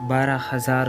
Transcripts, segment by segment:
12,000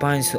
500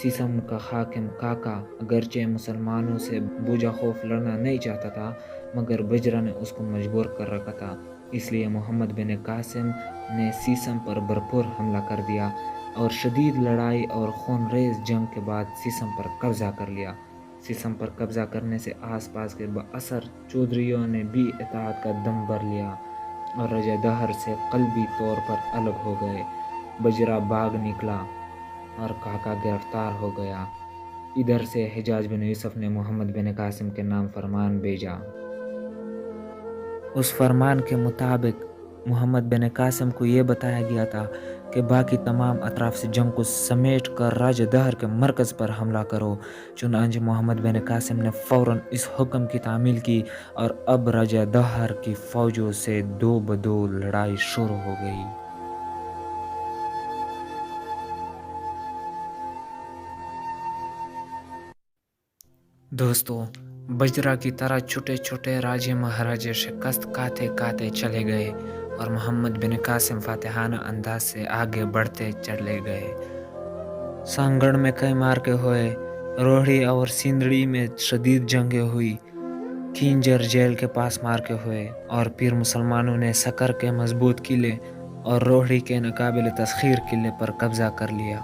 sesame کا حاکم کاکا اگرچہ مسلمانوں سے بوجھا خوف لڑنا نہیں چاہتا تھا، مگر بجرا نے اس کو مجبور کر رکھا تھا، اس لیے محمد بن قاسم نے سیسم پر بھرپور حملہ کر دیا اور شدید لڑائی اور خون ریز جنگ کے بعد سیسم پر قبضہ کر لیا۔ سیسم پر قبضہ کرنے سے آس پاس کے بااثر چودھریوں نے بھی اطاعت کا دم بھر لیا اور رجا دہر سے قلبی طور پر الگ ہو گئے۔ بجرا بھاگ نکلا اور کاکا گرفتار ہو گیا۔ ادھر سے حجاج بن یوسف نے محمد بن قاسم کے نام فرمان بھیجا۔ اس فرمان کے مطابق محمد بن قاسم کو یہ بتایا گیا تھا کہ باقی تمام اطراف سے جنگ کو سمیٹ کر راجہ دہر کے مرکز پر حملہ کرو۔ چنانچہ محمد بن قاسم نے فوراً اس حکم کی تعمیل کی اور اب راجہ دہر کی فوجوں سے دو بدو لڑائی شروع ہو گئی۔ دوستو، بجرا کی طرح چھوٹے چھوٹے راجے مہاراجے شکست کھاتے کھاتے چلے گئے اور محمد بن قاسم فاتحانہ انداز سے آگے بڑھتے چلے گئے۔ سانگڑ میں کئی مارکے ہوئے، روہڑی اور سیندڑی میں شدید جنگیں ہوئی، کھینجر جیل کے پاس مارکے ہوئے اور پھر مسلمانوں نے سکر کے مضبوط قلعے اور روہڑی کے ناقابل تسخیر قلعے پر قبضہ کر لیا۔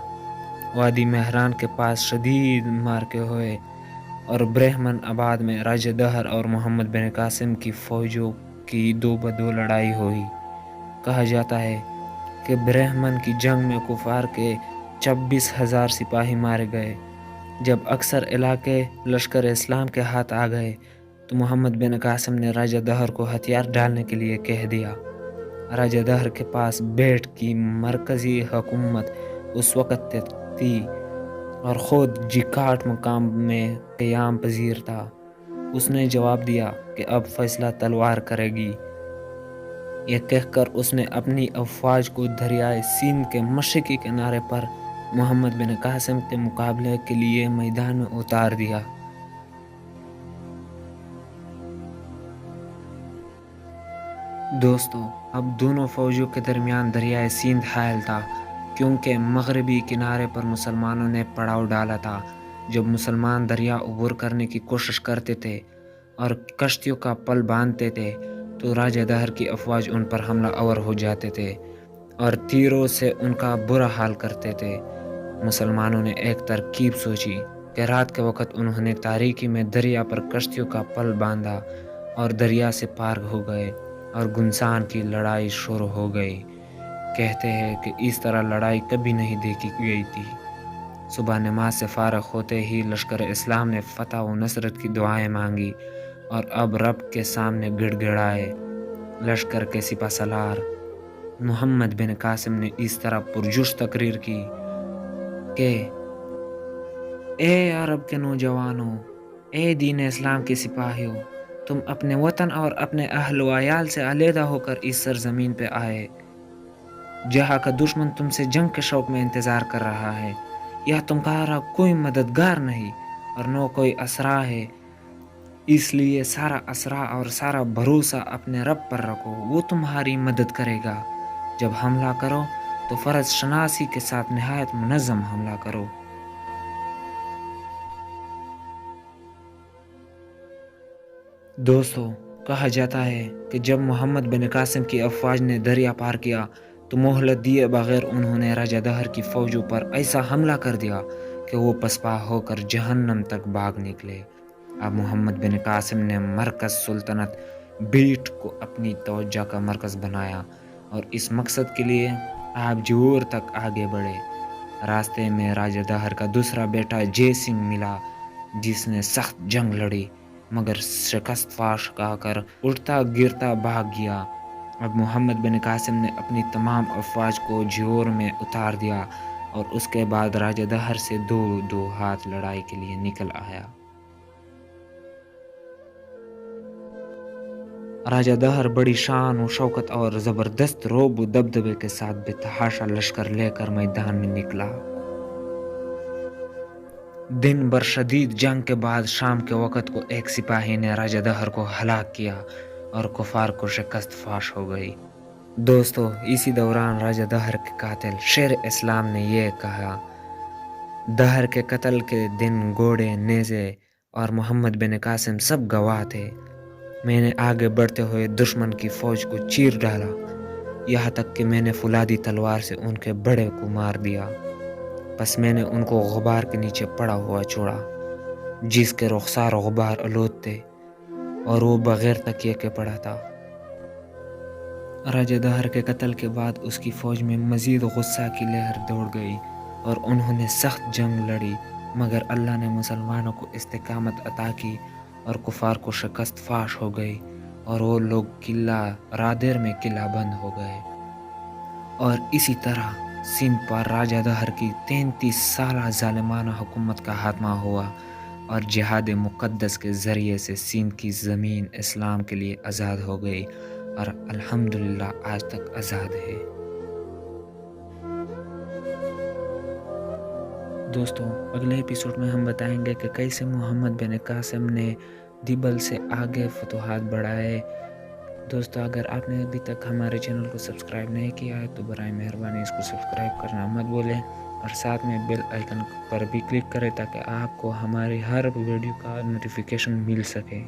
وادی مہران کے پاس شدید مارکے ہوئے اور برہمن آباد میں راجہ دہر اور محمد بن قاسم کی فوجوں کی دو بدو لڑائی ہوئی۔ کہا جاتا ہے کہ برہمن کی جنگ میں کفار کے 26,000 سپاہی مارے گئے۔ جب اکثر علاقے لشکر اسلام کے ہاتھ آ گئے تو محمد بن قاسم نے راجہ دہر کو ہتھیار ڈالنے کے لیے کہہ دیا۔ راجہ دہر کے پاس بیٹھ کی مرکزی حکومت اس وقت تھی اور خود جیکاٹ مقام میں قیام پذیر تھا۔ اس نے جواب دیا کہ اب فیصلہ تلوار کرے گی۔ یہ کہہ کر اس نے اپنی افواج کو دریائے سندھ کے مشرقی کنارے پر محمد بن قاسم کے مقابلے کے لیے میدان میں اتار دیا۔ دوستو، اب دونوں فوجوں کے درمیان دریائے سندھ حائل تھا، کیونکہ مغربی کنارے پر مسلمانوں نے پڑاؤ ڈالا تھا۔ جب مسلمان دریا عبور کرنے کی کوشش کرتے تھے اور کشتیوں کا پل باندھتے تھے تو راجہ دہر کی افواج ان پر حملہ آور ہو جاتے تھے اور تیروں سے ان کا برا حال کرتے تھے۔ مسلمانوں نے ایک ترکیب سوچی کہ رات کے وقت انہوں نے تاریکی میں دریا پر کشتیوں کا پل باندھا اور دریا سے پار ہو گئے اور گنسان کی لڑائی شروع ہو گئی۔ کہتے ہیں کہ اس طرح لڑائی کبھی نہیں دیکھی گئی تھی۔ صبح نماز سے فارغ ہوتے ہی لشکر اسلام نے فتح و نصرت کی دعائیں مانگی اور اب رب کے سامنے گڑ گڑائے۔ لشکر کے سپہ سالار محمد بن قاسم نے اس طرح پرجوش تقریر کی کہ اے عرب کے نوجوانوں، اے دین اسلام کے سپاہیوں، تم اپنے وطن اور اپنے اہل و عیال سے علیحدہ ہو کر اس سرزمین پہ آئے، جہاں کا دشمن تم سے جنگ کے شوق میں انتظار کر رہا ہے۔ یہ تمہارا کوئی مددگار نہیں اور نہ کوئی اسرا ہے، اس لیے سارا اسرا اور سارا بھروسہ اپنے رب پر رکھو، وہ تمہاری مدد کرے گا۔ جب حملہ کرو تو فرض شناسی کے ساتھ نہایت منظم حملہ کرو۔ دوستو، کہا جاتا ہے کہ جب محمد بن قاسم کی افواج نے دریا پار کیا تو مہلت دیے بغیر انہوں نے راجہ دہر کی فوجوں پر ایسا حملہ کر دیا کہ وہ پسپا ہو کر جہنم تک بھاگ نکلے۔ اب محمد بن قاسم نے مرکز سلطنت بیٹ کو اپنی توجہ کا مرکز بنایا اور اس مقصد کے لیے آپ جور تک آگے بڑھے۔ راستے میں راجہ دہر کا دوسرا بیٹا جے سنگھ ملا، جس نے سخت جنگ لڑی مگر شکست فاش کھا کر اٹھتا گرتا بھاگ گیا۔ اب محمد بن قاسم نے اپنی تمام افواج کو جیور میں اتار دیا اور اس کے بعد راجہ دہر سے دو ہاتھ لڑائی کے لیے نکل آیا۔ راجہ دہر بڑی شان و شوکت اور زبردست رعب و دبدبے کے ساتھ بے تحاشا لشکر لے کر میدان میں نکلا۔ دن بھر شدید جنگ کے بعد شام کے وقت کو ایک سپاہی نے راجہ دہر کو ہلاک کیا اور کفار کو شکست فاش ہو گئی۔ دوستو، اسی دوران راجہ دہر کے قاتل شیر اسلام نے یہ کہا دہر کے قتل کے دن گھوڑے، نیزے اور محمد بن قاسم سب گواہ تھے۔ میں نے آگے بڑھتے ہوئے دشمن کی فوج کو چیر ڈالا، یہاں تک کہ میں نے فولادی تلوار سے ان کے بڑے کو مار دیا۔ بس میں نے ان کو غبار کے نیچے پڑا ہوا چھوڑا، جس کے رخسار غبار آلود تھے اور وہ بغیر تکیے کے پڑا تھا۔ راجہ دہر کے قتل کے بعد اس کی فوج میں مزید غصہ کی لہر دوڑ گئی اور انہوں نے سخت جنگ لڑی، مگر اللہ نے مسلمانوں کو استقامت عطا کی اور کفار کو شکست فاش ہو گئی اور وہ لوگ قلعہ رادیر میں قلعہ بند ہو گئے۔ اور اسی طرح سندھ پر راجہ دہر کی 33 سالہ ظالمانہ حکومت کا خاتمہ ہوا اور جہاد مقدس کے ذریعے سے سندھ کی زمین اسلام کے لیے آزاد ہو گئی اور الحمدللہ آج تک آزاد ہے۔ دوستوں، اگلے ایپیسوڈ میں ہم بتائیں گے کہ کیسے محمد بن قاسم نے دیبل سے آگے فتوحات بڑھائے۔ دوستو، اگر آپ نے ابھی تک ہمارے چینل کو سبسکرائب نہیں کیا ہے تو برائے مہربانی اس کو سبسکرائب کرنا مت بھولیں اور ساتھ میں بیل آئیکن پر بھی کلک کریں تاکہ آپ کو ہماری ہر ویڈیو کا نوٹیفیکیشن مل سکے۔